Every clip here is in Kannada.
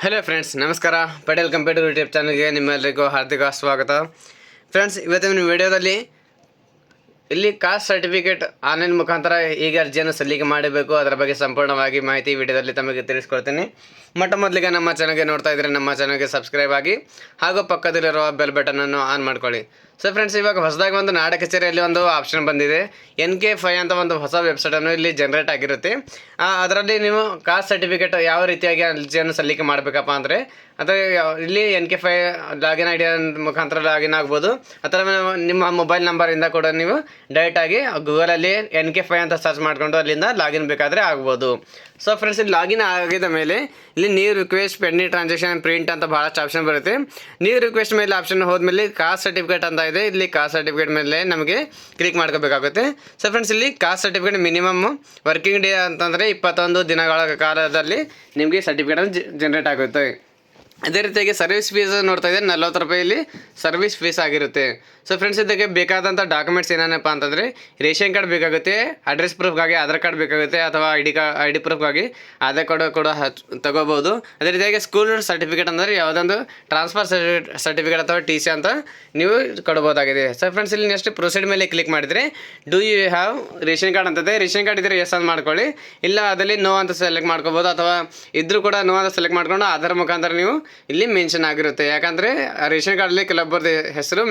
ಹಲೋ ಫ್ರೆಂಡ್ಸ್, ನಮಸ್ಕಾರ. ಪಟೇಲ್ ಕಂಪ್ಯೂಟರ್ ಯೂಟ್ಯೂಬ್ ಚಾನಲ್ಗೆ ನಿಮ್ಮೆಲ್ಲರಿಗೂ ಹಾರ್ದಿಕ ಸ್ವಾಗತ. ಫ್ರೆಂಡ್ಸ್, ಇವತ್ತಿನ ವಿಡಿಯೋದಲ್ಲಿ ಇಲ್ಲಿ ಕಾಸ್ಟ್ ಸರ್ಟಿಫಿಕೇಟ್ ಆನ್ಲೈನ್ ಮುಖಾಂತರ ಹೇಗೆ ಅರ್ಜಿಯನ್ನು ಸಲ್ಲಿಕೆ ಮಾಡಬೇಕು ಅದರ ಬಗ್ಗೆ ಸಂಪೂರ್ಣವಾಗಿ ಮಾಹಿತಿ ವಿಡಿಯೋದಲ್ಲಿ ತಮಗೆ ತಿಳಿಸ್ಕೊಡ್ತೀನಿ. ಮೊದಲಿಗೆ ನಮ್ಮ ಚಾನಲ್ಗೆ ನೋಡ್ತಾ ಇದ್ದರೆ ನಮ್ಮ ಚಾನಲ್ಗೆ ಸಬ್ಸ್ಕ್ರೈಬ್ ಆಗಿ ಹಾಗೂ ಪಕ್ಕದಲ್ಲಿರುವ ಬೆಲ್ ಬಟನನ್ನು ಆನ್ ಮಾಡ್ಕೊಳ್ಳಿ. ಸೊ ಫ್ರೆಂಡ್ಸ್, ಇವಾಗ ಹೊಸದಾಗಿ ಒಂದು ನಾಡ ಕಚೇರಿಯಲ್ಲಿ ಒಂದು ಆಪ್ಷನ್ ಬಂದಿದೆ. NK5 ಅಂತ ಒಂದು ಹೊಸ ವೆಬ್ಸೈಟನ್ನು ಇಲ್ಲಿ ಜನರೇಟ್ ಆಗಿರುತ್ತೆ. ಅದರಲ್ಲಿ ನೀವು ಕಾಸ್ಟ್ ಸರ್ಟಿಫಿಕೇಟ್ ಯಾವ ರೀತಿಯಾಗಿ ಅರ್ಜಿಯನ್ನು ಸಲ್ಲಿಕೆ ಮಾಡಬೇಕಪ್ಪ ಅಂದರೆ ಇಲ್ಲಿ NK5 ಲಾಗಿನ್ ಐಡಿಯಾ ಮುಖಾಂತರ ಲಾಗಿನ್ ಆಗ್ಬೋದು, ಅಥವಾ ನಿಮ್ಮ ಮೊಬೈಲ್ ನಂಬರಿಂದ ಕೂಡ ನೀವು ಡೈರೆಕ್ಟಾಗಿ ಗೂಗಲಲ್ಲಿ NK5 ಅಂತ ಸರ್ಚ್ ಮಾಡಿಕೊಂಡು ಅಲ್ಲಿಂದ ಲಾಗಿನ್ ಬೇಕಾದರೆ ಆಗ್ಬೋದು. ಸೊ ಫ್ರೆಂಡ್ಸ್, ಇಲ್ಲಿ ಲಾಗಿನ್ ಆಗಿದ ಮೇಲೆ ಇಲ್ಲಿ new request, pending transaction, print ಅಂತ ಭಾಳಷ್ಟು ಆಪ್ಷನ್ ಬರುತ್ತೆ. ನ್ಯೂ ರಿಕ್ವೆಸ್ಟ್ ಮೇಲೆ ಆಪ್ಷನ್ ಹೋದ್ಮೇಲೆ ಕಾಸ್ಟ್ ಸರ್ಟಿಫಿಕೇಟ್ ಅಂತ ಇದೆ. ಇಲ್ಲಿ ಕಾಸ್ಟ್ ಸರ್ಟಿಫಿಕೇಟ್ ಮೇಲೆ ನಮಗೆ ಕ್ಲಿಕ್ ಮಾಡ್ಕೋಬೇಕಾಗುತ್ತೆ. ಸೊ ಫ್ರೆಂಡ್ಸ್, ಇಲ್ಲಿ caste certificate minimum working day ಅಂತಂದರೆ 21 ದಿನಗಳ ಕಾಲದಲ್ಲಿ ನಿಮಗೆ ಸರ್ಟಿಫಿಕೇಟ್ ಜನರೇಟ್ ಆಗುತ್ತೆ. ಅದೇ ರೀತಿಯಾಗಿ ಸರ್ವಿಸ್ ಫೀಸ್ ನೋಡ್ತಾ ಇದ್ದರೆ 40 ರೂಪಾಯಿಲಿ ಸರ್ವಿಸ್ ಫೀಸ್ ಆಗಿರುತ್ತೆ. ಸೊ ಫ್ರೆಂಡ್ಸ್, ಇದಕ್ಕೆ ಬೇಕಾದಂಥ ಡಾಕ್ಯುಮೆಂಟ್ಸ್ ಏನೇನಪ್ಪ ಅಂತಂದರೆ ರೇಷನ್ ಕಾರ್ಡ್ ಬೇಕಾಗುತ್ತೆ, ಅಡ್ರೆಸ್ ಪ್ರೂಫ್ಗಾಗಿ ಆಧಾರ್ ಕಾರ್ಡ್ ಬೇಕಾಗುತ್ತೆ, ಅಥವಾ ಐ ಡಿ ಪ್ರೂಫ್ಗಾಗಿ ಆಧಾರ್ ಕಾರ್ಡ್ ಕೂಡ ತಗೋಬೋದು. ಅದೇ ರೀತಿಯಾಗಿ ಸ್ಕೂಲ್ ಸರ್ಟಿಫಿಕೇಟ್ ಅಂದರೆ ಯಾವುದೊಂದು ಟ್ರಾನ್ಸ್ಫರ್ ಸರ್ಟಿಫಿಕೇಟ್ ಅಥವಾ TC ಅಂತ ನೀವು ಕೊಡ್ಬೋದಾಗಿದೆ. ಸೊ ಫ್ರೆಂಡ್ಸ್, ಇಲ್ಲಿ ನೆಕ್ಸ್ಟ್ ಪ್ರೊಸೀಡ್ ಮೇಲೆ ಕ್ಲಿಕ್ ಮಾಡಿದರೆ do you have ration card ಅಂತದೆ. ರೇಷನ್ ಕಾರ್ಡ್ ಇದ್ದರೆ ಎಸ್ ಅಂತ ಮಾಡ್ಕೊಳ್ಳಿ, ಇಲ್ಲ ಅದರಲ್ಲಿ ನೋ ಅಂತ ಸೆಲೆಕ್ಟ್ ಮಾಡ್ಕೋಬೋದು, ಅಥವಾ ಇದ್ರೂ ಕೂಡ ನೋ ಅಂತ ಸೆಲೆಕ್ಟ್ ಮಾಡ್ಕೊಂಡು ಅದರ ಮುಖಾಂತರ ನೀವು ಇಲ್ಲಿ ಮೆನ್ಷನ್ ಆಗಿರುತ್ತೆ. ಯಾಕಂದರೆ ರೇಷನ್ ಕಾರ್ಡಲ್ಲಿ ಕೆಲವೊಬ್ಬರದ್ದು ಹೆಸರು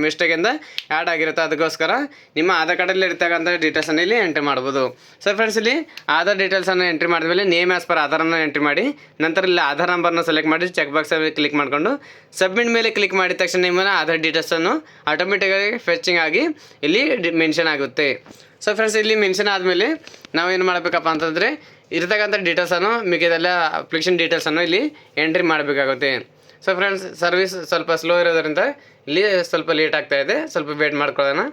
ಮಿಸ್ಟೇಕಿಂದ ಆ್ಯಡ್ ಆಗಿರುತ್ತೆ. ಅದಕ್ಕೋಸ್ಕರ ನಿಮ್ಮ ಆಧಾರ್ ಕಾರ್ಡಲ್ಲಿ ಇರ್ತಕ್ಕಂಥ ಡೀಟೇಲ್ಸನ್ನು ಇಲ್ಲಿ ಎಂಟ್ರಿ ಮಾಡ್ಬೋದು. ಸೊ ಫ್ರೆಂಡ್ಸ್, ಇಲ್ಲಿ ಆಧಾರ್ ಡೀಟೇಲ್ಸನ್ನು ಎಂಟ್ರಿ ಮಾಡಿದ್ಮೇಲೆ ನೇಮ್ ಆ್ಯಸ್ ಪರ್ ಆಧಾರನ್ನು ಎಂಟ್ರಿ ಮಾಡಿ, ನಂತರ ಇಲ್ಲಿ ಆಧಾರ್ ನಂಬರ್ನ ಸೆಲೆಕ್ಟ್ ಮಾಡಿ ಚೆಕ್ ಬಾಕ್ಸಲ್ಲಿ ಕ್ಲಿಕ್ ಮಾಡಿಕೊಂಡು ಸಬ್ಮಿಟ್ ಮೇಲೆ ಕ್ಲಿಕ್ ಮಾಡಿದ ತಕ್ಷಣ ನಿಮ್ಮ ಆಧಾರ್ ಡೀಟೇಲ್ಸನ್ನು ಆಟೋಮೆಟಿಕಾಗಿ ಫೆಚಿಂಗ್ ಆಗಿ ಇಲ್ಲಿ ಮೆನ್ಷನ್ ಆಗುತ್ತೆ. ಸೊ ಫ್ರೆಂಡ್ಸ್, ಇಲ್ಲಿ ಮೆನ್ಷನ್ ಆದಮೇಲೆ ನಾವೇನು ಮಾಡಬೇಕಪ್ಪ ಅಂತಂದರೆ ಇರ್ತಕ್ಕಂಥ ಡೀಟೇಲ್ಸನ್ನು ಮಿಕ್ಕಿದೆಲ್ಲ ಅಪ್ಲಿಕೇಶನ್ ಡೀಟೇಲ್ಸನ್ನು ಇಲ್ಲಿ ಎಂಟ್ರಿ ಮಾಡಬೇಕಾಗುತ್ತೆ. ಸೊ ಫ್ರೆಂಡ್ಸ್, ಸರ್ವಿಸ್ ಸ್ವಲ್ಪ ಸ್ಲೋ ಇರೋದರಿಂದ ಇಲ್ಲಿ ಸ್ವಲ್ಪ ಲೇಟ್ ಆಗ್ತಾ ಇದೆ, ಸ್ವಲ್ಪ ವೇಟ್ ಮಾಡ್ಕೊಳ್ಳೋಣ.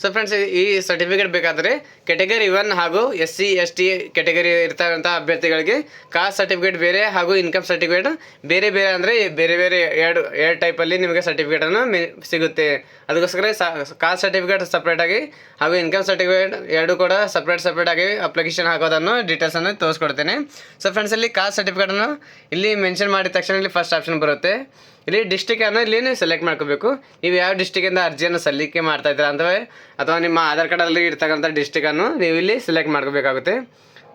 ಸೊ ಫ್ರೆಂಡ್ಸ್, ಈ ಸರ್ಟಿಫಿಕೇಟ್ ಬೇಕಾದರೆ ಕೆಟಗರಿ 1 ಹಾಗೂ SC ST ಕೆಟಗರಿ ಇರ್ತಕ್ಕಂಥ ಅಭ್ಯರ್ಥಿಗಳಿಗೆ ಕಾಸ್ಟ್ ಸರ್ಟಿಫಿಕೇಟ್ ಬೇರೆ ಹಾಗೂ ಇನ್ಕಮ್ ಸರ್ಟಿಫಿಕೇಟ್ ಬೇರೆ ಅಂದರೆ ಬೇರೆ ಎರಡು ಟೈಪಲ್ಲಿ ನಿಮಗೆ ಸರ್ಟಿಫಿಕೇಟನ್ನು ಸಿಗುತ್ತೆ. ಅದಕ್ಕೋಸ್ಕರ ಕಾಸ್ಟ್ ಸರ್ಟಿಫಿಕೇಟ್ ಸಪ್ರೇಟಾಗಿ ಹಾಗೂ ಇನ್ಕಮ್ ಸರ್ಟಿಫಿಕೇಟ್ ಎರಡು ಕೂಡ ಸಪ್ರೇಟಾಗಿ ಅಪ್ಲಿಕೇಶನ್ ಹಾಕೋದನ್ನು ಡೀಟೇಲ್ಸನ್ನು ತೋರಿಸ್ಕೊಡ್ತೇನೆ. ಸೊ ಫ್ರೆಂಡ್ಸ್, ಇಲ್ಲಿ ಕಾಸ್ಟ್ ಸರ್ಟಿಫಿಕೇಟನ್ನು ಇಲ್ಲಿ ಮೆನ್ಷನ್ ಮಾಡಿದ ತಕ್ಷಣ ಇಲ್ಲಿ ಫಸ್ಟ್ ಆಪ್ಷನ್ ಬರುತ್ತೆ. ಇಲ್ಲಿ ಡಿಸ್ಟಿಕನ್ನು ಇಲ್ಲಿ ನೀವು ಸೆಲೆಕ್ಟ್ ಮಾಡ್ಕೋಬೇಕು. ನೀವು ಯಾವ ಡಿಸ್ಟಿಕಿಂದ ಅರ್ಜಿಯನ್ನು ಸಲ್ಲಿಕೆ ಮಾಡ್ತಾಯಿದ್ದೀರಾ ಅಥವಾ ನಿಮ್ಮ ಆಧಾರ್ ಕಾರ್ಡಲ್ಲಿ ಇರ್ತಕ್ಕಂಥ ಡಿಸ್ಟಿಕನ್ನು ನೀವು ಇಲ್ಲಿ ಸೆಲೆಕ್ಟ್ ಮಾಡ್ಕೋಬೇಕಾಗುತ್ತೆ.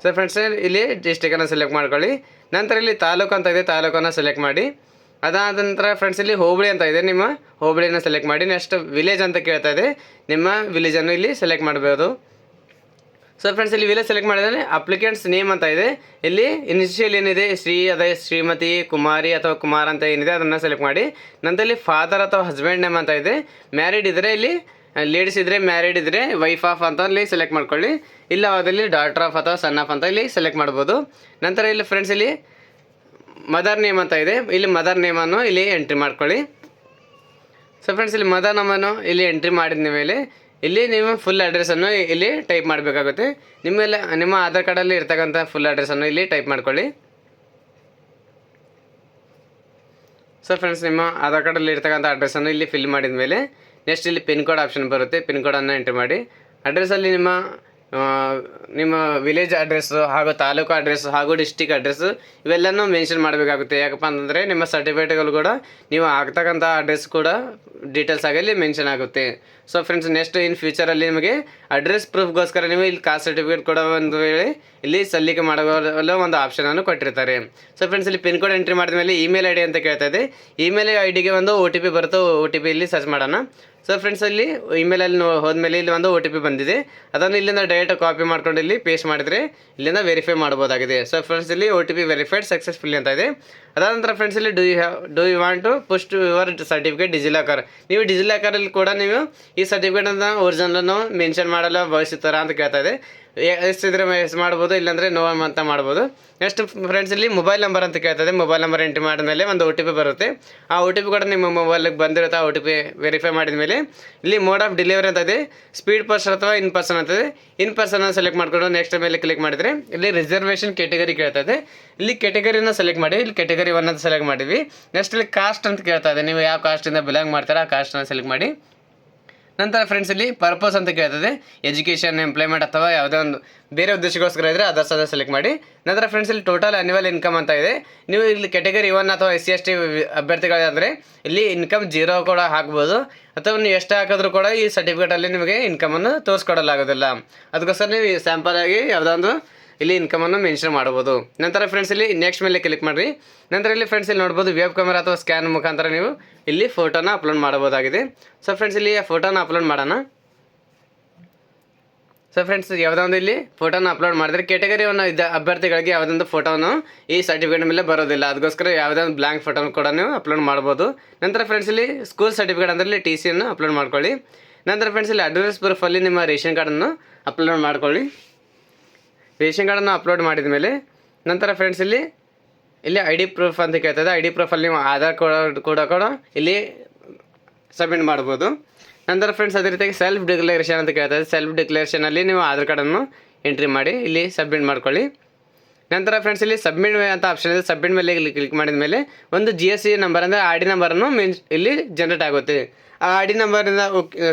ಸೊ ಫ್ರೆಂಡ್ಸ್, ಇಲ್ಲಿ ಡಿಸ್ಟಿಕನ್ನು ಸೆಲೆಕ್ಟ್ ಮಾಡ್ಕೊಳ್ಳಿ. ನಂತರ ಇಲ್ಲಿ ತಾಲೂಕು ಅಂತ ಇದೆ, ತಾಲೂಕನ್ನು ಸೆಲೆಕ್ಟ್ ಮಾಡಿ. ಅದಾದ ನಂತರ ಫ್ರೆಂಡ್ಸ್, ಇಲ್ಲಿ ಹೋಬಳಿ ಅಂತ ಇದೆ, ನಿಮ್ಮ ಹೋಬಳಿನ ಸೆಲೆಕ್ಟ್ ಮಾಡಿ. ನೆಕ್ಸ್ಟ್ ವಿಲೇಜ್ ಅಂತ ಕೇಳ್ತಾ ಇದೆ, ನಿಮ್ಮ ವಿಲೇಜನ್ನು ಇಲ್ಲಿ ಸೆಲೆಕ್ಟ್ ಮಾಡಬಹುದು. ಸೊ ಫ್ರೆಂಡ್ಸ್, ಇಲ್ಲಿ ವಿಲೇಜ್ ಸೆಲೆಕ್ಟ್ ಮಾಡಿದರೆ ಅಪ್ಲಿಕೆಂಟ್ಸ್ ನೇಮ್ ಅಂತ ಇದೆ. ಇಲ್ಲಿ ಇನಿಷಿಯಲ್ ಏನಿದೆ ಶ್ರೀಮತಿ, ಕುಮಾರಿ ಅಥವಾ ಕುಮಾರ್ ಅಂತ ಏನಿದೆ ಅದನ್ನು ಸೆಲೆಕ್ಟ್ ಮಾಡಿ. ನಂತರ ಇಲ್ಲಿ ಫಾದರ್ ಅಥವಾ ಹಸ್ಬೆಂಡ್ ನೇಮ್ ಅಂತ ಇದೆ. ಮ್ಯಾರಿಡ್ ಇದ್ದರೆ ಇಲ್ಲಿ ಲೇಡೀಸ್ ಇದ್ದರೆ, ಮ್ಯಾರಿಡ್ ಇದ್ದರೆ ವೈಫ್ ಆಫ್ ಅಂತ ಇಲ್ಲಿ ಸೆಲೆಕ್ಟ್ ಮಾಡ್ಕೊಳ್ಳಿ. ಇಲ್ಲ ಅದಲ್ಲಿ ಡಾಟರ್ ಆಫ್ ಅಥವಾ ಸನ್ ಆಫ್ ಅಂತ ಇಲ್ಲಿ ಸೆಲೆಕ್ಟ್ ಮಾಡ್ಬೋದು. ನಂತರ ಇಲ್ಲಿ ಫ್ರೆಂಡ್ಸ್, ಇಲ್ಲಿ ಮದರ್ ನೇಮ್ ಅಂತ ಇದೆ, ಇಲ್ಲಿ ಮದರ್ ನೇಮನ್ನು ಇಲ್ಲಿ ಎಂಟ್ರಿ ಮಾಡ್ಕೊಳ್ಳಿ. ಸೊ ಫ್ರೆಂಡ್ಸ್, ಇಲ್ಲಿ ಮದರ್ ನೇಮನ್ನು ಇಲ್ಲಿ ಎಂಟ್ರಿ ಮಾಡಿದ ಮೇಲೆ ಇಲ್ಲಿ ನೀವು ಫುಲ್ ಅಡ್ರೆಸ್ಸನ್ನು ಇಲ್ಲಿ ಟೈಪ್ ಮಾಡಬೇಕಾಗುತ್ತೆ. ನಿಮ್ಮ ಆಧಾರ್ ಕಾರ್ಡಲ್ಲಿ ಇರ್ತಕ್ಕಂಥ ಫುಲ್ ಅಡ್ರೆಸ್ಸನ್ನು ಇಲ್ಲಿ ಟೈಪ್ ಮಾಡ್ಕೊಳ್ಳಿ. ಸೊ ಫ್ರೆಂಡ್ಸ್, ನಿಮ್ಮ ಆಧಾರ್ ಕಾರ್ಡಲ್ಲಿ ಇರ್ತಕ್ಕಂಥ ಅಡ್ರೆಸ್ಸನ್ನು ಇಲ್ಲಿ ಫಿಲ್ ಮಾಡಿದ ಮೇಲೆ ನೆಕ್ಸ್ಟ್ ಇಲ್ಲಿ ಪಿನ್ ಕೋಡ್ ಆಪ್ಷನ್ ಬರುತ್ತೆ. ಪಿನ್ ಕೋಡನ್ನು ಎಂಟ್ರಿ ಮಾಡಿ. ಅಡ್ರೆಸ್ಸಲ್ಲಿ ನಿಮ್ಮ ವಿಲೇಜ್ ಅಡ್ರೆಸ್ಸು ಹಾಗೂ ತಾಲೂಕು ಅಡ್ರೆಸ್ಸು ಹಾಗೂ ಡಿಸ್ಟಿಕ್ ಅಡ್ರೆಸ್ಸು ಇವೆಲ್ಲನೂ ಮೆನ್ಷನ್ ಮಾಡಬೇಕಾಗುತ್ತೆ. ಯಾಕಪ್ಪ ಅಂತಂದರೆ ನಿಮ್ಮ ಸರ್ಟಿಫಿಕೇಟ್ಗಳು ಕೂಡ ನೀವು ಆಗ್ತಕ್ಕಂಥ ಅಡ್ರೆಸ್ ಕೂಡ ಡೀಟೇಲ್ಸ್ ಆಗಿ ಇಲ್ಲಿ ಮೆನ್ಷನ್ ಆಗುತ್ತೆ. ಸೊ ಫ್ರೆಂಡ್ಸ್, ನೆಕ್ಸ್ಟ್ ಇನ್ ಫ್ಯೂಚರಲ್ಲಿ ನಿಮಗೆ ಅಡ್ರೆಸ್ ಪ್ರೂಫ್ಗೋಸ್ಕರ ನೀವು ಇಲ್ಲಿ ಕಾಸ್ಟ್ ಸರ್ಟಿಫಿಕೇಟ್ ಕೂಡ ಒಂದು ವೇಳೆ ಇಲ್ಲಿ ಸಲ್ಲಿಕೆ ಮಾಡುವ ಒಂದು ಆಪ್ಷನನ್ನು ಕೊಟ್ಟಿರ್ತಾರೆ. ಸೊ ಫ್ರೆಂಡ್ಸ್, ಇಲ್ಲಿ ಪಿನ್ ಕೋಡ್ ಎಂಟ್ರಿ ಮಾಡಿದ ಮೇಲೆ ಇಮೇಲ್ ID ಅಂತ ಕೇಳ್ತಾ ಇದೆ. ಇಮೇಲ್ IDಗೆ ಒಂದು OTP ಬರುತ್ತೆ. OTP ಇಲ್ಲಿ ಸರ್ಚ್ ಮಾಡೋಣ. ಸೊ ಫ್ರೆಂಡ್ಸ್, ಇಲ್ಲಿ ಇಮೇಲಲ್ಲಿ ಹೋದ್ಮೇಲೆ ಇಲ್ಲಿ ಒಂದು OTP ಬಂದಿದೆ. ಅದನ್ನು ಇಲ್ಲಿಂದ ಡೈರೆಕ್ಟ್ ಕಾಪಿ ಮಾಡ್ಕೊಂಡು ಇಲ್ಲಿ ಪೇಸ್ಟ್ ಮಾಡಿದರೆ ಇಲ್ಲಿಂದ ವೆರಿಫೈ ಮಾಡ್ಬೋದಾಗಿದೆ. ಸೊ ಫ್ರೆಂಡ್ಸ್, ಇಲ್ಲಿ OTP ವೆರಿಫೈಡ್ ಸಕ್ಸಸ್ಫುಲಿ ಅಂತ ಇದೆ. ಅದಾದ ನಂತರ ಫ್ರೆಂಡ್ಸ್, ಇಲ್ಲಿ do you want to push to your certificate DigiLocker. ನೀವು ಡಿಜಿಲಾಕರಲ್ಲಿ ಕೂಡ ನೀವು ಈ ಸರ್ಟಿಫಿಕೇಟನ್ನು ಒರಿಜಿನಲನ್ನು ಮೆನ್ಷನ್ ಮಾಡಲು ಬಯಸುತ್ತೀರಾ ಅಂತ ಕೇಳ್ತಾ ಇದೆ. ಎಷ್ಟಿದ್ರೆ ಎಸ್ ಮಾಡ್ಬೋದು, ಇಲ್ಲಾಂದರೆ ನೋ ಅಂತ ಮಾಡ್ಬೋದು. ನೆಕ್ಸ್ಟ್ ಫ್ರೆಂಡ್ಸ್, ಇಲ್ಲಿ ಮೊಬೈಲ್ ನಂಬರ್ ಅಂತ ಕೇಳ್ತದೆ. ಮೊಬೈಲ್ ನಂಬರ್ ಎಂಟ್ರಿ ಮಾಡಿದ ಮೇಲೆ ಒಂದು OTP ಬರುತ್ತೆ. ಆ OTP ಕೂಡ ನಿಮ್ಮ ಮೊಬೈಲಿಗೆ ಬಂದಿರುತ್ತೆ. ಆ OTP ವೆರಿಫೈ ಮಾಡಿದ ಮೇಲೆ ಇಲ್ಲಿ ಮೋಡ್ ಆಫ್ ಡೆಲಿವರಿ ಅಂತ ಇದೆ. ಸ್ಪೀಡ್ ಪೋಸ್ಟ್ ಅಥವಾ ಇನ್ ಪರ್ಸನ್ ಅಂತದೆ. ಇನ್ ಪರ್ಸನ್ ಸೆಲೆಕ್ಟ್ ಮಾಡಿಕೊಂಡು ನೆಕ್ಸ್ಟ್ ಮೇಲೆ ಕ್ಲಿಕ್ ಮಾಡಿದರೆ ಇಲ್ಲಿ ರಿಸರ್ವೇಷನ್ ಕೆಟಗರಿ ಕೇಳ್ತದೆ. ಇಲ್ಲಿ ಕೆಟಗರಿನ ಸೆಲೆಕ್ಟ್ ಮಾಡಿ. ಇಲ್ಲಿ ಕೆಟಗರಿ 1 ಅಂತ ಸೆಲೆಕ್ಟ್ ಮಾಡಿದ್ವಿ. ನೆಕ್ಸ್ಟ್ ಇಲ್ಲಿ ಕಾಸ್ಟ್ ಅಂತ ಕೇಳ್ತಾ ಇದೆ. ನೀವು ಯಾವ ಕಾಸ್ಟಿಂದ ಬಿಲಾಂಗ್ ಮಾಡ್ತೀರಾ ಆ ಕಾಸ್ಟನ್ನು ಸೆಲೆಕ್ಟ್ ಮಾಡಿ. ನಂತರ ಫ್ರೆಂಡ್ಸ್ ಇಲ್ಲಿ ಪರ್ಪಸ್ ಅಂತ ಕೇಳ್ತದೆ, ಎಜುಕೇಷನ್, ಎಂಪ್ಲಾಯ್ಮೆಂಟ್ ಅಥವಾ ಯಾವುದೇ ಒಂದು ಬೇರೆ ಉದ್ದೇಶಕ್ಕೋಸ್ಕರ ಇದ್ದರೆ ಅದರ್ಸ್ ಅದ ಸೆಲೆಕ್ಟ್ ಮಾಡಿ. ನಂತರ ಫ್ರೆಂಡ್ಸ್ ಇಲ್ಲಿ ಟೋಟಲ್ ಅನ್ಯುವಲ್ ಇನ್ಕಮ್ ಅಂತ ಇದೆ. ನೀವು ಇಲ್ಲಿ ಕ್ಯಾಟಗರಿ 1 ಅಥವಾ SC/ST ಅಭ್ಯರ್ಥಿಗಳಾದರೆ ಇಲ್ಲಿ ಇನ್ಕಮ್ 0 ಕೂಡ ಹಾಕ್ಬೋದು, ಅಥವಾ ನೀವು ಎಷ್ಟು ಹಾಕಿದ್ರೂ ಕೂಡ ಈ ಸರ್ಟಿಫಿಕೇಟಲ್ಲಿ ನಿಮಗೆ ಇನ್ಕಮನ್ನು ತೋರಿಸ್ಕೊಡಲಾಗೋದಿಲ್ಲ. ಅದಕ್ಕೋಸ್ಕರ ನೀವು ಸ್ಯಾಂಪಲ್ ಆಗಿ ಯಾವುದೊಂದು ಇಲ್ಲಿ ಇನ್ಕಮನ್ನು ಮೆನ್ಷನ್ ಮಾಡ್ಬೋದು. ನಂತರ ಫ್ರೆಂಡ್ಸ್ ಇಲ್ಲಿ ನೆಕ್ಸ್ಟ್ ಮೇಲೆ ಕ್ಲಿಕ್ ಮಾಡಿರಿ. ನಂತರ ಇಲ್ಲಿ ಫ್ರೆಂಡ್ಸ್ ಇಲ್ಲಿ ನೋಡ್ಬೋದು ವೆಬ್ ಕ್ಯಾಮೆರಾ ಅಥವಾ ಸ್ಕ್ಯಾನ್ ಮುಖಾಂತರ ನೀವು ಇಲ್ಲಿ ಫೋಟೋನ ಅಪ್ಲೋಡ್ ಮಾಡಬಹುದಾಗಿದೆ. ಸೊ ಫ್ರೆಂಡ್ಸ್ ಇಲ್ಲಿ ಫೋಟೋನ ಅಪ್ಲೋಡ್ ಮಾಡೋಣ. ಸೊ ಫ್ರೆಂಡ್ಸ್ ಯಾವುದೊಂದು ಇಲ್ಲಿ ಫೋಟೋನ ಅಪ್ಲೋಡ್ ಮಾಡಿದ್ರೆ ಕ್ಯಾಟಗರಿ 1 ಇದ್ದ ಅಭ್ಯರ್ಥಿಗಳಿಗೆ ಯಾವುದೊಂದು ಫೋಟೋನು ಈ ಸರ್ಟಿಫಿಕೇಟ್ ಮೇಲೆ ಬರೋದಿಲ್ಲ. ಅದಕ್ಕೋಸ್ಕರ ಯಾವುದೇ ಒಂದು ಬ್ಲ್ಯಾಂಕ್ ಫೋಟೋನ ಕೂಡ ನೀವು ಅಪ್ಲೋಡ್ ಮಾಡ್ಬೋದು. ನಂತರ ಫ್ರೆಂಡ್ಸ್ ಇಲ್ಲಿ ಸ್ಕೂಲ್ ಸರ್ಟಿಫಿಕೇಟ್ ಅಂದರೆ ಇಲ್ಲಿ TC ಅನ್ನು ಅಪ್ಲೋಡ್ ಮಾಡ್ಕೊಳ್ಳಿ. ನಂತರ ಫ್ರೆಂಡ್ಸ್ ಇಲ್ಲಿ ಅಡ್ರೆಸ್ ಪ್ರೂಫಲ್ಲಿ ನಿಮ್ಮ ರೇಷನ್ ಕಾರ್ಡನ್ನು ಅಪ್ಲೋಡ್ ಮಾಡ್ಕೊಳ್ಳಿ. ರೇಷನ್ ಕಾರ್ಡನ್ನು ಅಪ್ಲೋಡ್ ಮಾಡಿದ ಮೇಲೆ ನಂತರ ಫ್ರೆಂಡ್ಸ್ ಇಲ್ಲಿ ID ಪ್ರೂಫ್ ಅಂತ ಕೇಳ್ತದೆ. ID ಪ್ರೂಫಲ್ಲಿ ನೀವು ಆಧಾರ್ ಕೂಡ ಇಲ್ಲಿ ಸಬ್ಮಿಟ್ ಮಾಡ್ಬೋದು. ನಂತರ ಫ್ರೆಂಡ್ಸ್ ಅದೇ ರೀತಿಯಾಗಿ ಸೆಲ್ಫ್ ಡಿಕ್ಲರೇಷನ್ ಅಂತ ಕೇಳ್ತದೆ. ಸೆಲ್ಫ್ ಡಿಕ್ಲರೇಷನಲ್ಲಿ ನೀವು ಆಧಾರ್ ಕಾರ್ಡನ್ನು ಎಂಟ್ರಿ ಮಾಡಿ ಇಲ್ಲಿ ಸಬ್ಮಿಟ್ ಮಾಡ್ಕೊಳ್ಳಿ. ನಂತರ ಫ್ರೆಂಡ್ಸ್ ಇಲ್ಲಿ ಸಬ್ಮಿಟ್ ಅಂತ ಆಪ್ಷನ್ ಇದೆ. ಸಬ್ಮಿಟ್ ಮೇಲೆ ಕ್ಲಿಕ್ ಮಾಡಿದ ಮೇಲೆ ಒಂದು GST ನಂಬರ್ ಅಂದರೆ ID ನಂಬರನ್ನು ಇಲ್ಲಿ ಜನ್ರೇಟ್ ಆಗುತ್ತೆ. ಆ ID ನಂಬರಿಂದ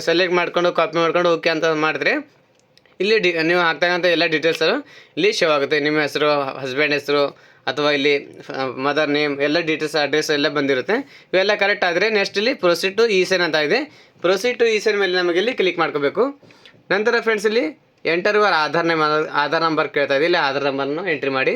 ಸೆಲೆಕ್ಟ್ ಮಾಡ್ಕೊಂಡು ಕಾಪಿ ಮಾಡ್ಕೊಂಡು ಓಕೆ ಅಂತ ಮಾಡಿದ್ರೆ ಇಲ್ಲಿ ನೀವು ಹಾಕ್ತಕ್ಕಂಥ ಎಲ್ಲ ಡೀಟೇಲ್ಸು ಇಲ್ಲಿ ಶೋ ಆಗುತ್ತೆ. ನಿಮ್ಮ ಹೆಸರು, ಹಸ್ಬೆಂಡ್ ಹೆಸರು ಅಥವಾ ಇಲ್ಲಿ ಮದರ್ ನೇಮ್ ಎಲ್ಲ ಡೀಟೇಲ್ಸ್, ಅಡ್ರೆಸ್ ಎಲ್ಲ ಬಂದಿರುತ್ತೆ. ಇವೆಲ್ಲ ಕರೆಕ್ಟ್ ಆದರೆ ನೆಕ್ಸ್ಟ್ ಇಲ್ಲಿ ಪ್ರೊಸೀಡ್ ಟು ಇ-ಸೈನ್ ಅಂತ ಇದೆ. ಪ್ರೊಸೀಡ್ ಟು ಇ-ಸೈನ್ ಮೇಲೆ ನಮಗೆ ಇಲ್ಲಿ ಕ್ಲಿಕ್ ಮಾಡ್ಕೋಬೇಕು. ನಂತರ ಫ್ರೆಂಡ್ಸ್ ಇಲ್ಲಿ ಎಂಟರ್ ಯುವರ್ ಆಧಾರ್ ನಂಬರ್ ಕೇಳ್ತಾ ಇದೆ. ಇಲ್ಲಿ ಆಧಾರ್ ನಂಬರ್ನ ಎಂಟ್ರಿ ಮಾಡಿ.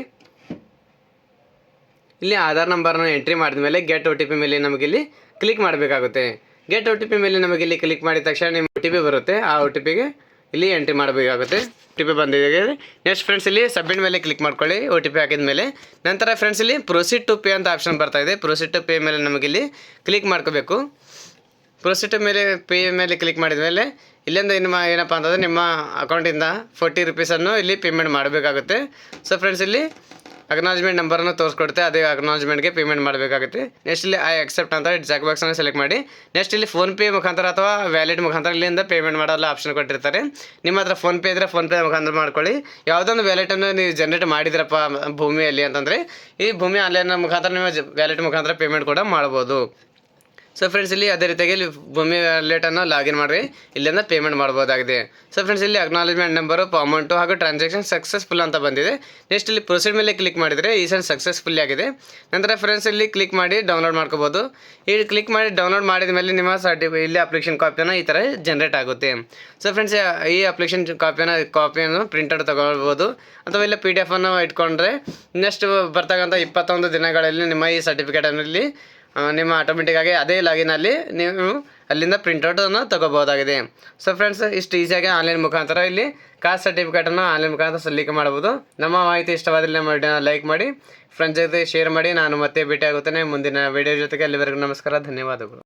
ಇಲ್ಲಿ ಆಧಾರ್ ನಂಬರ್ನ ಎಂಟ್ರಿ ಮಾಡಿದ ಮೇಲೆ ಗೆಟ್ OTP ಮೇಲೆ ನಮಗಿಲ್ಲಿ ಕ್ಲಿಕ್ ಮಾಡಬೇಕಾಗುತ್ತೆ. ಗೆಟ್ OTP ಮೇಲೆ ನಮಗಿಲ್ಲಿ ಕ್ಲಿಕ್ ಮಾಡಿದ ತಕ್ಷಣ ನಿಮ್ಮ OTP ಬರುತ್ತೆ. ಆ OTPಗೆ ಇಲ್ಲಿ ಎಂಟ್ರಿ ಮಾಡಬೇಕಾಗುತ್ತೆ. OTP ಬಂದಿದೆ. ನೆಕ್ಸ್ಟ್ ಫ್ರೆಂಡ್ಸ್ ಇಲ್ಲಿ ಸಬ್ಮಿಟ್ ಮೇಲೆ ಕ್ಲಿಕ್ ಮಾಡ್ಕೊಳ್ಳಿ OTP ಹಾಕಿದ ಮೇಲೆ. ನಂತರ ಫ್ರೆಂಡ್ಸ್ ಇಲ್ಲಿ ಪ್ರೊಸೀಡ್ ಟು ಪೇ ಅಂತ ಆಪ್ಷನ್ ಬರ್ತಾ ಇದೆ. ಪ್ರೊಸೀಡ್ ಟು ಪೇ ಮೇಲೆ ನಮಗಿಲ್ಲಿ ಕ್ಲಿಕ್ ಮಾಡ್ಕೋಬೇಕು. ಪ್ರೊಸೀಡ್ ಟು ಪೇ ಮೇಲೆ ಕ್ಲಿಕ್ ಮಾಡಿದ ಮೇಲೆ ಇಲ್ಲಿಂದ ಏನಪ್ಪ ಅಂತಂದರೆ ನಿಮ್ಮ ಅಕೌಂಟಿಂದ 40 ರೂಪೀಸನ್ನು ಇಲ್ಲಿ ಪೇಮೆಂಟ್ ಮಾಡಬೇಕಾಗುತ್ತೆ. ಸೊ ಫ್ರೆಂಡ್ಸ್ ಇಲ್ಲಿ ಅಕ್ನಾಲಜ್ಮೆಂಟ್ ನಂಬರನ್ನು ತೋರಿಸ್ಕೊಡುತ್ತೆ. ಅದೇ ಅಕ್ನಾಲಜ್ಮೆಂಟ್ಗೆ ಪೇಮೆಂಟ್ ಮಾಡಬೇಕಾಗುತ್ತೆ. ನೆಕ್ಸ್ಟ್ ಇಲ್ಲಿ ಐ ಅಕ್ಸೆಪ್ಟ್ ಅಂತ ಜಾಕ್ ಬಾಕ್ಸನ್ನು ಸೆಲೆಕ್ಟ್ ಮಾಡಿ. ನೆಕ್ಸ್ಟ್ ಇಲ್ಲಿ ಫೋನ್ಪೇ ಮುಖಾಂತರ ಅಥವಾ ವ್ಯಾಲೆಟ್ ಮುಖಾಂತರ ಇಲ್ಲಿಂದ ಪೇಮೆಂಟ್ ಮಾಡೋಲ್ಲ ಆಪ್ಷನ್ ಕೊಟ್ಟಿರ್ತಾರೆ. ನಿಮ್ಮ ಹತ್ರ ಫೋನ್ಪೇ ಇದ್ದರೆ ಫೋನ್ಪೇ ಮುಖಾಂತರ ಮಾಡ್ಕೊಳ್ಳಿ. ಯಾವುದೊಂದು ವ್ಯಾಲೆಟನ್ನು ನೀವು ಜನರೇಟ್ ಮಾಡಿದ್ರಪ್ಪ ಭೂಮಿಯಲ್ಲಿ ಅಂತಂದರೆ ಈ ಭೂಮಿ ಆನ್ಲೈನ್ ಮುಖಾಂತರ ನೀವು ವ್ಯಾಲೆಟ್ ಮುಖಾಂತರ ಪೇಮೆಂಟ್ ಕೂಡ ಮಾಡ್ಬೋದು. ಸೊ ಫ್ರೆಂಡ್ಸ್ ಇಲ್ಲಿ ಅದೇ ರೀತಿಯಾಗಿ ಇಲ್ಲಿ ಭೂಮಿ ವ್ಯಾಲೆಟನ್ನು ಲಾಗಿನ್ ಮಾಡಿರಿ ಇಲ್ಲಿಂದ ಪೇಮೆಂಟ್ ಮಾಡ್ಬೋದಾಗಿದೆ. ಸೊ ಫ್ರೆಂಡ್ಸ್ ಇಲ್ಲಿ ಅಕ್ನಾಲಜ್ಮೆಂಟ್ ನಂಬರು, ಅಮೌಂಟು ಹಾಗೂ ಟ್ರಾನ್ಸಾಕ್ಷನ್ ಸಕ್ಸಸ್ಫುಲ್ ಅಂತ ಬಂದಿದೆ. ನೆಕ್ಸ್ಟ್ ಇಲ್ಲಿ ಪ್ರೊಸೀಡ್ ಮೇಲೆ ಕ್ಲಿಕ್ ಮಾಡಿದರೆ ಇ-ಸೈನ್ ಸಕ್ಸಸ್ಫುಲ್ಲಿ ಆಗಿದೆ. ನಂತರ ಫ್ರೆಂಡ್ಸ್ ಇಲ್ಲಿ ಕ್ಲಿಕ್ ಮಾಡಿ ಡೌನ್ಲೋಡ್ ಮಾಡ್ಕೋಬೋದು. ಇಲ್ಲಿ ಕ್ಲಿಕ್ ಮಾಡಿ ಡೌನ್ಲೋಡ್ ಮಾಡಿದ ಮೇಲೆ ನಿಮ್ಮ ಇಲ್ಲಿ ಅಪ್ಲಿಕೇಶನ್ ಕಾಪಿಯನ್ನು ಈ ಥರ ಜನರೇಟ್ ಆಗುತ್ತೆ. ಸೊ ಫ್ರೆಂಡ್ಸ್ ಈ ಅಪ್ಲಿಕೇಶನ್ ಕಾಪಿಯನ್ನು ಪ್ರಿಂಟೌಟ್ ತೊಗೊಳ್ಬೋದು ಅಥವಾ ಇಲ್ಲ PDF ಅನ್ನು ಇಟ್ಕೊಂಡ್ರೆ ನೆಕ್ಸ್ಟ್ ಬರ್ತಕ್ಕಂಥ 21 ದಿನಗಳಲ್ಲಿ ನಿಮ್ಮ ಈ ಸರ್ಟಿಫಿಕೇಟಲ್ಲಿ ನಿಮ್ಮ ಆಟೋಮೆಟಿಕ್ಕಾಗಿ ಅದೇ ಲಾಗಿನಲ್ಲಿ ನೀವು ಅಲ್ಲಿಂದ ಪ್ರಿಂಟೌಟನ್ನು ತೊಗೋಬೋದಾಗಿದೆ. ಸೊ ಫ್ರೆಂಡ್ಸ್ ಇಷ್ಟು ಈಸಿಯಾಗಿ ಆನ್ಲೈನ್ ಮುಖಾಂತರ ಇಲ್ಲಿ ಕಾಸ್ಟ್ ಸರ್ಟಿಫಿಕೇಟನ್ನು ಆನ್ಲೈನ್ ಮುಖಾಂತರ ಸಲ್ಲಿಕೆ ಮಾಡ್ಬೋದು. ನಮ್ಮ ಮಾಹಿತಿ ಇಷ್ಟವಾದರೆ ನಮ್ಮ ವಿಡಿಯೋನ ಲೈಕ್ ಮಾಡಿ, ಫ್ರೆಂಡ್ಸ್ ಜೊತೆ ಶೇರ್ ಮಾಡಿ. ನಾನು ಮತ್ತೆ ಭೇಟಿ ಆಗುತ್ತೇನೆ ಮುಂದಿನ ವಿಡಿಯೋ ಜೊತೆಗೆ. ಅಲ್ಲಿವರೆಗೂ ನಮಸ್ಕಾರ, ಧನ್ಯವಾದಗಳು.